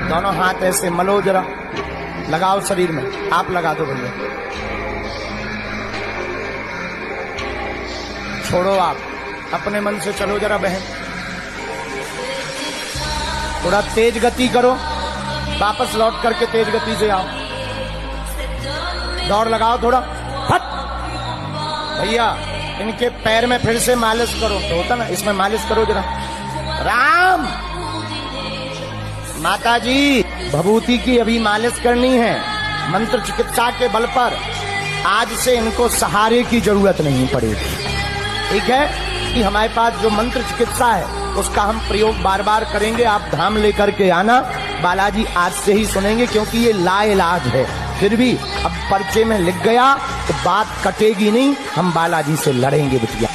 दोनों हाथ ऐसे मलो, जरा लगाओ शरीर में, आप लगा दो भैया। छोड़ो, आप अपने मन से चलो जरा बहन, थोड़ा तेज गति करो, वापस लौट करके तेज गति से आओ, दौड़ लगाओ थोड़ा, फट। भैया इनके पैर में फिर से मालिश करो, तो होता ना, इसमें मालिश करो जरा। राम, माता जी भभूति की अभी मालिश करनी है, मंत्र चिकित्सा के बल पर आज से इनको सहारे की जरूरत नहीं पड़ेगी। ठीक है कि हमारे पास जो मंत्र चिकित्सा है उसका हम प्रयोग बार बार करेंगे। आप धाम लेकर के आना, बालाजी आज से ही सुनेंगे, क्योंकि ये लाइलाज है। फिर भी अब पर्चे में लिख गया तो बात कटेगी नहीं, हम बालाजी से लड़ेंगे बिटिया।